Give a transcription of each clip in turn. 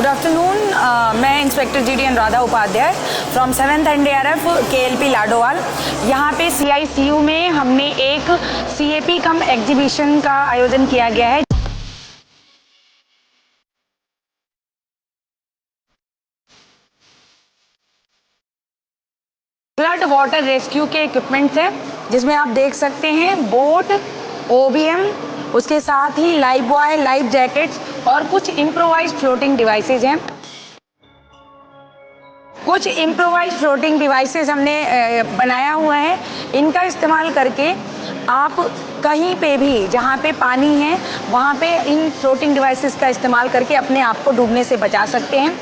Good afternoon. मैं inspector GD Anuradha Upadhyay from 7th NDRF KLP Ladowal. यहाँ पे CICU में हमने एक CAP कम एग्जीबिशन का आयोजन किया गया है। फ्लड वाटर रेस्क्यू के इक्विपमेंट्स हैं, जिसमें आप देख सकते हैं बोट, OBM, उसके साथ ही लाइफ बॉय, लाइफ जैकेट्स और कुछ इम्प्रोवाइज्ड फ्लोटिंग डिवाइसेज हैं। कुछ इम्प्रोवाइज्ड फ्लोटिंग डिवाइसेज हमने बनाया हुआ है। इनका इस्तेमाल करके आप कहीं पे भी जहाँ पे पानी है वहाँ पे इन फ्लोटिंग डिवाइसेस का इस्तेमाल करके अपने आप को डूबने से बचा सकते हैं।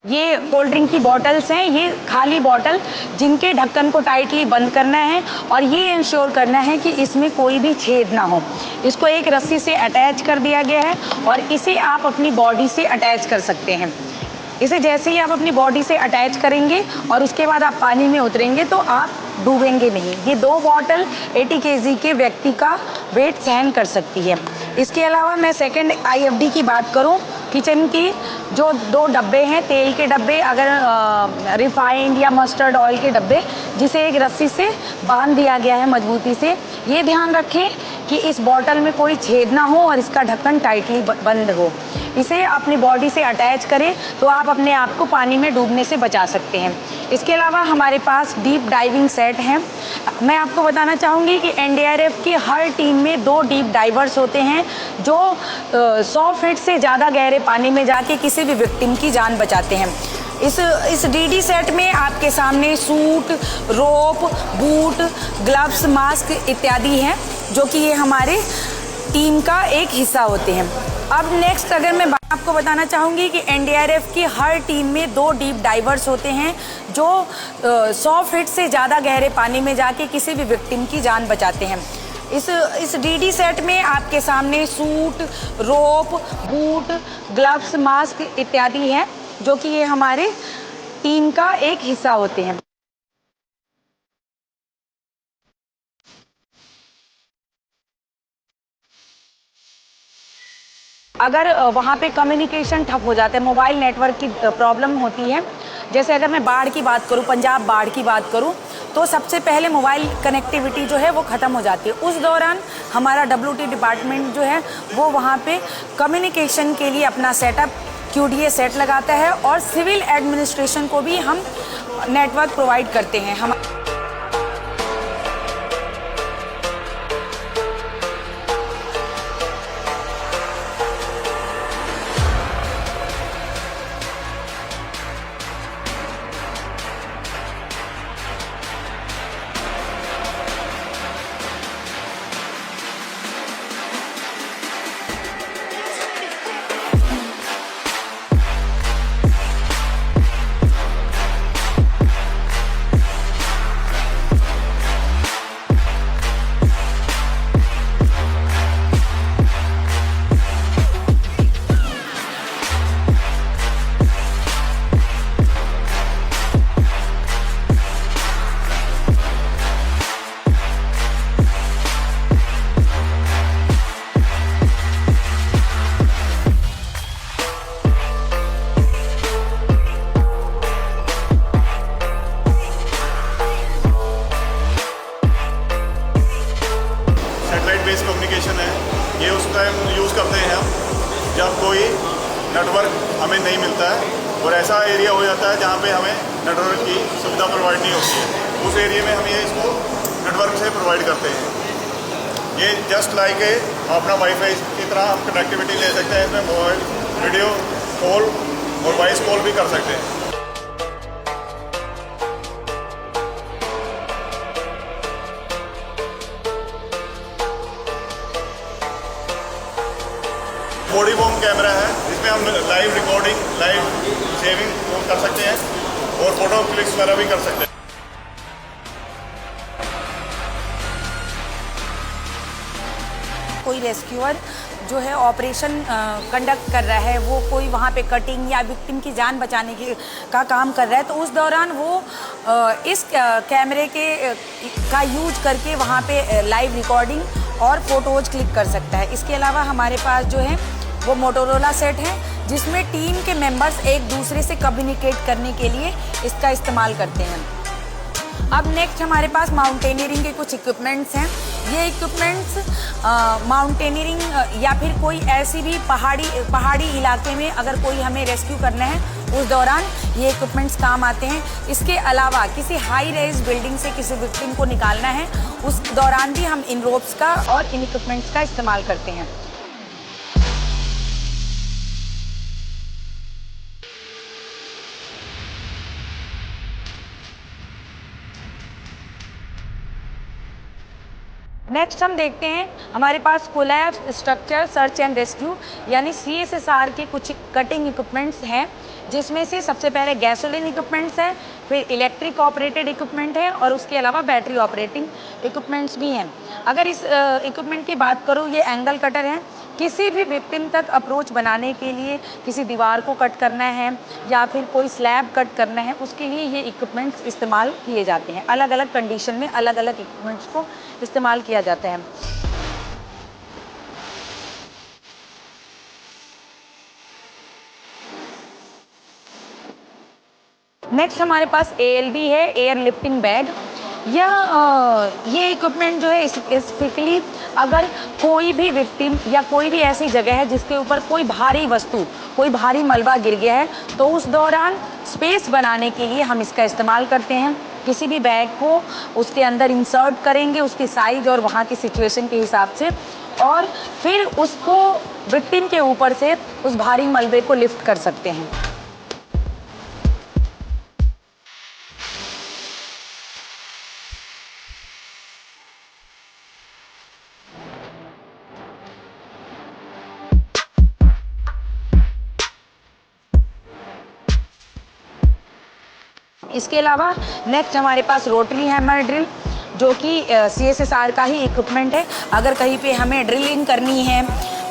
ये कोल्ड ड्रिंक की बॉटल्स हैं, ये खाली बॉटल जिनके ढक्कन को टाइटली बंद करना है और ये इंश्योर करना है कि इसमें कोई भी छेद ना हो। इसको एक रस्सी से अटैच कर दिया गया है और इसे आप अपनी बॉडी से अटैच कर सकते हैं। इसे जैसे ही आप अपनी बॉडी से अटैच करेंगे और उसके बाद आप पानी में उतरेंगे तो आप डूबेंगे नहीं। ये 2 बॉटल 80 kg के व्यक्ति का वेट सहन कर सकती है। इसके अलावा मैं सेकंड IFD की बात करूं, किचन की जो 2 डब्बे हैं, तेल के डब्बे, अगर रिफाइंड या मस्टर्ड ऑयल के डब्बे, जिसे एक रस्सी से बांध दिया गया है मजबूती से। ये ध्यान रखें कि इस बॉटल में कोई छेद ना हो और इसका ढक्कन टाइटली बंद हो। इसे अपनी बॉडी से अटैच करें तो आप अपने आप को पानी में डूबने से बचा सकते हैं। इसके अलावा हमारे पास डीप डाइविंग सेट है। मैं आपको बताना चाहूँगी कि NDRF की हर टीम में 2 डीप डाइवर्स होते हैं जो 100 फीट से ज़्यादा गहरे पानी में जाके किसी भी विक्टिम की जान बचाते हैं। इस DD सेट में आपके सामने सूट, रोप, बूट, ग्लव्स, मास्क इत्यादि हैं, जो कि ये हमारे टीम का एक हिस्सा होते हैं। अब नेक्स्ट अगर मैं आपको बताना चाहूँगी कि NDRF की हर टीम में 2 डीप डाइवर्स होते हैं जो 100 फीट से ज़्यादा गहरे पानी में जाके किसी भी विक्टिम की जान बचाते हैं। इस DD सेट में आपके सामने सूट, रोप, बूट, ग्लव्स, मास्क इत्यादि हैं, जो कि ये हमारे टीम का एक हिस्सा होते हैं। अगर वहाँ पे कम्युनिकेशन ठप हो जाता है, मोबाइल नेटवर्क की प्रॉब्लम होती है, जैसे अगर मैं बाढ़ की बात करूँ, पंजाब बाढ़ की बात करूँ, तो सबसे पहले मोबाइल कनेक्टिविटी जो है वो ख़त्म हो जाती है। उस दौरान हमारा WT डिपार्टमेंट जो है वो वहाँ पे कम्युनिकेशन के लिए अपना सेटअप QDA सेट लगाता है और सिविल एडमिनिस्ट्रेशन को भी हम नेटवर्क प्रोवाइड करते हैं। हम कम्युनिकेशन है, ये उस टाइम यूज़ करते हैं हम जब कोई नेटवर्क हमें नहीं मिलता है और ऐसा एरिया हो जाता है जहाँ पे हमें नेटवर्क की सुविधा प्रोवाइड नहीं होती है। उस एरिया में हम ये इसको नेटवर्क से प्रोवाइड करते हैं। ये जस्ट लाइक अपना वाईफाई की तरह हम कनेक्टिविटी ले सकते हैं। इसमें मोबाइल वीडियो कॉल और वॉइस कॉल भी कर सकते हैं। बॉडी वॉर्म कैमरा है, इसमें हम लाइव रिकॉर्डिंग, लाइव सेविंग कर सकते हैं और फोटो क्लिक्स वगैरह भी कर सकते हैं। कोई रेस्क्यूअर जो है ऑपरेशन कंडक्ट कर रहा है, वो कोई वहाँ पे कटिंग या विक्टिम की जान बचाने का काम कर रहा है, तो उस दौरान वो इस कैमरे का यूज करके वहाँ पे लाइव रिकॉर्डिंग और फोटोज क्लिक कर सकता है। इसके अलावा हमारे पास जो है वो मोटोरोला सेट है, जिसमें टीम के मेंबर्स एक दूसरे से कम्युनिकेट करने के लिए इसका इस्तेमाल करते हैं। अब नेक्स्ट हमारे पास माउंटेनियरिंग के कुछ इक्विपमेंट्स हैं। ये इक्विपमेंट्स माउंटेनियरिंग या फिर कोई ऐसी भी पहाड़ी इलाके में अगर कोई हमें रेस्क्यू करना है, उस दौरान ये इक्विपमेंट्स काम आते हैं। इसके अलावा किसी हाई रेज बिल्डिंग से किसी विक्टिम को निकालना है, उस दौरान भी हम इन रोप्स का और इन इक्विपमेंट्स का इस्तेमाल करते हैं। नेक्स्ट हम देखते हैं हमारे पास collapse structure search and rescue यानी CSSR के कुछ कटिंग इक्विपमेंट्स हैं, जिसमें से सबसे पहले गैसोलीन इक्विपमेंट्स है, फिर इलेक्ट्रिक ऑपरेटेड इक्विपमेंट है और उसके अलावा बैटरी ऑपरेटिंग इक्विपमेंट्स भी हैं। अगर इस इक्विपमेंट की बात करूँ, ये एंगल कटर है। किसी भी विक्टिम तक अप्रोच बनाने के लिए, किसी दीवार को कट करना है या फिर कोई स्लैब कट करना है, उसके लिए ये इक्विपमेंट्स इस्तेमाल किए जाते हैं। अलग अलग कंडीशन में अलग अलग इक्विपमेंट्स को इस्तेमाल किया जाता है। नेक्स्ट हमारे पास ALB है, एयर लिफ्टिंग बैग। ये इक्विपमेंट जो है स्पेसिफिकली अगर कोई भी विक्टिम या कोई भी ऐसी जगह है जिसके ऊपर कोई भारी वस्तु, कोई भारी मलबा गिर गया है, तो उस दौरान स्पेस बनाने के लिए हम इसका इस्तेमाल करते हैं। किसी भी बैग को उसके अंदर इंसर्ट करेंगे उसकी साइज और वहाँ की सिचुएशन के हिसाब से, और फिर उसको विक्टिम के ऊपर से उस भारी मलबे को लिफ्ट कर सकते हैं। इसके अलावा नेक्स्ट हमारे पास रोटरी हैमर ड्रिल, जो कि CSSR का ही इक्विपमेंट है। अगर कहीं पे हमें ड्रिलिंग करनी है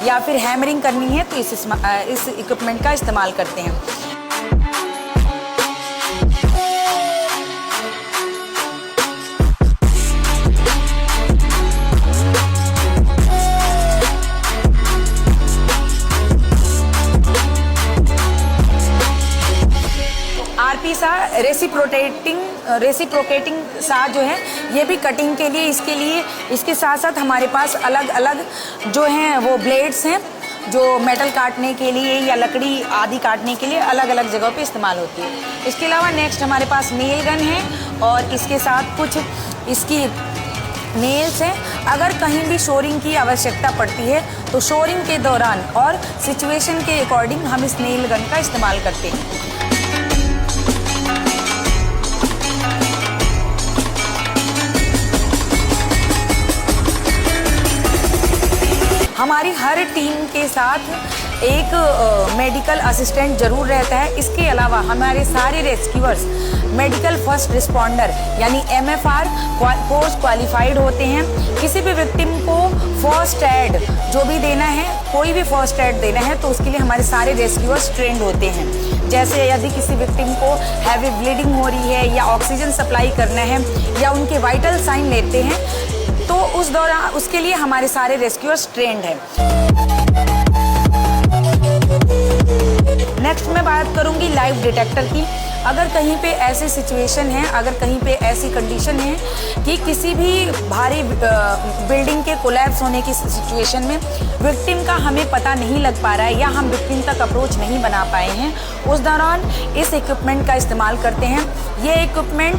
या फिर हैमरिंग करनी है तो इस इक्विपमेंट का इस्तेमाल करते हैं। रेसिप्रोकेटिंग सा जो है, ये भी कटिंग के लिए इसके साथ साथ हमारे पास अलग अलग जो हैं वो ब्लेड्स हैं, जो मेटल काटने के लिए या लकड़ी आदि काटने के लिए अलग अलग जगहों पे इस्तेमाल होती है। इसके अलावा नेक्स्ट हमारे पास नेल गन है और इसके साथ कुछ इसकी नेल्स हैं। अगर कहीं भी शोरिंग की आवश्यकता पड़ती है तो शोरिंग के दौरान और सिचुएशन के अकॉर्डिंग हम इस नेल गन का इस्तेमाल करते हैं। हमारी हर टीम के साथ एक मेडिकल असिस्टेंट जरूर रहता है। इसके अलावा हमारे सारे रेस्क्यूअर्स मेडिकल फर्स्ट रिस्पॉन्डर यानी MFR कोर्स क्वालिफाइड होते हैं। किसी भी विक्टिम को फर्स्ट एड जो भी देना है, कोई भी फर्स्ट एड देना है, तो उसके लिए हमारे सारे रेस्क्यूअर्स ट्रेंड होते हैं। जैसे यदि किसी विक्टिम को हैवी ब्लीडिंग हो रही है या ऑक्सीजन सप्लाई करना है या उनके वाइटल साइन लेते हैं, तो उस दौरान उसके लिए हमारे सारे रेस्क्यूअर्स ट्रेंड हैं। नेक्स्ट मैं बात करूंगी लाइव डिटेक्टर की। अगर कहीं पे ऐसी सिचुएशन है, अगर कहीं पे ऐसी कंडीशन है कि किसी भी भारी बिल्डिंग के कोलैप्स होने की सिचुएशन में विक्टिम का हमें पता नहीं लग पा रहा है या हम विक्टिम तक अप्रोच नहीं बना पाए हैं, उस दौरान इस इक्विपमेंट का इस्तेमाल करते हैं। ये इक्विपमेंट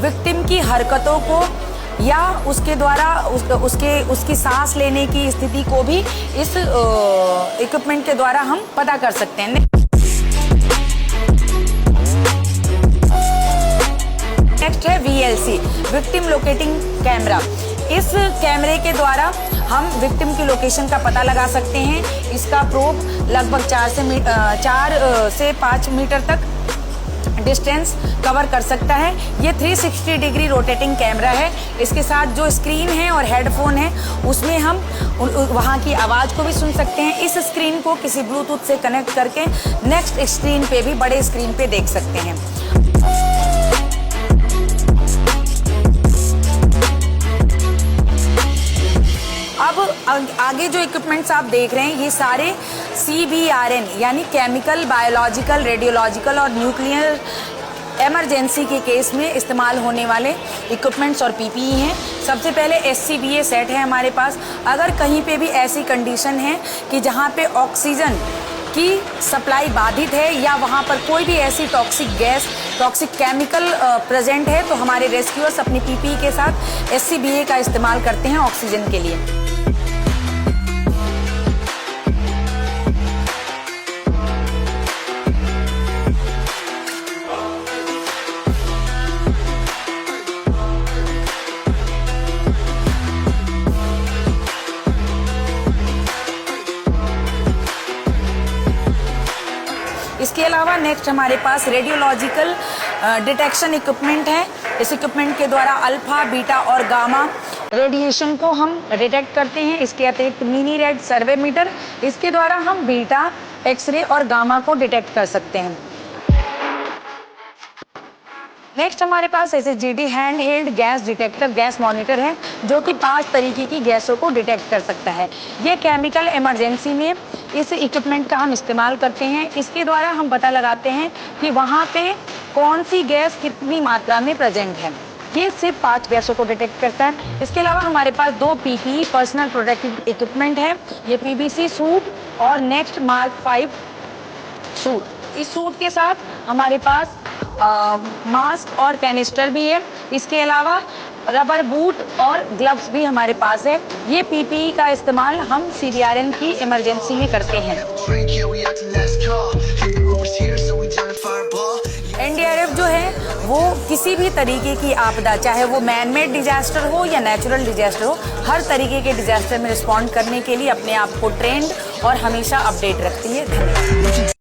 विक्टिम की हरकतों को या उसके द्वारा उसकी सांस लेने की स्थिति को भी इस इक्विपमेंट के द्वारा हम पता कर सकते हैं। नेक्स्ट है VLC, विक्टिम लोकेटिंग कैमरा। इस कैमरे के द्वारा हम विक्टिम की लोकेशन का पता लगा सकते हैं। इसका प्रोब लगभग 4 से 5 मीटर तक डिस्टेंस कवर कर सकता है। ये 360 डिग्री रोटेटिंग कैमरा है। इसके साथ जो स्क्रीन है और हेडफोन है उसमें हम वहाँ की आवाज़ को भी सुन सकते हैं। इस स्क्रीन को किसी ब्लूटूथ से कनेक्ट करके नेक्स्ट स्क्रीन पे भी, बड़े स्क्रीन पे देख सकते हैं। अब आगे जो इक्विपमेंट्स आप देख रहे हैं ये सारे CBRN यानी केमिकल, बायोलॉजिकल, रेडियोलॉजिकल और न्यूक्लियर इमरजेंसी के केस में इस्तेमाल होने वाले इक्विपमेंट्स और PPE हैं। सबसे पहले SCBA सेट है हमारे पास। अगर कहीं पे भी ऐसी कंडीशन है कि जहाँ पे ऑक्सीजन की सप्लाई बाधित है या वहाँ पर कोई भी ऐसी toxic gas, toxic chemical present है, तो हमारे रेस्क्यूअर्स अपनी PPE के साथ SCBA का इस्तेमाल करते हैं ऑक्सीजन के लिए। इसके अलावा नेक्स्ट हमारे पास रेडियोलॉजिकल डिटेक्शन इक्विपमेंट है। इस इक्विपमेंट के द्वारा अल्फा, बीटा और गामा रेडिएशन को हम डिटेक्ट करते हैं। इसके अतिरिक्त मिनी रेड सर्वे मीटर, इसके द्वारा हम बीटा, एक्सरे और गामा को डिटेक्ट कर सकते हैं। नेक्स्ट हमारे पास SHGD hand held gas detector, gas monitor है जो कि 5 तरीके की गैसों को डिटेक्ट कर सकता है। ये केमिकल इमरजेंसी में इस इक्विपमेंट का हम इस्तेमाल करते हैं। इसके द्वारा हम पता लगाते हैं कि वहाँ पे कौन सी गैस कितनी मात्रा में प्रेजेंट है। ये सिर्फ 5 गैसों को डिटेक्ट करता है। इसके अलावा हमारे पास 2 PPE पर्सनल प्रोटेक्टिव इक्विपमेंट है। ये PVC सूट और नेक्स्ट Mark 5 सूट। इस सूट के साथ हमारे पास मास्क और कैनिस्टर भी है। इसके अलावा रबर बूट और ग्लव्स भी हमारे पास है। ये PPE का इस्तेमाल हम CBRN की इमरजेंसी में करते हैं। NDRF जो है वो किसी भी तरीके की आपदा, चाहे वो मैन मेड डिजास्टर हो या नेचुरल डिजास्टर हो, हर तरीके के डिजास्टर में रिस्पॉन्ड करने के लिए अपने आप को ट्रेंड और हमेशा अपडेट रखती है। धन्यवाद।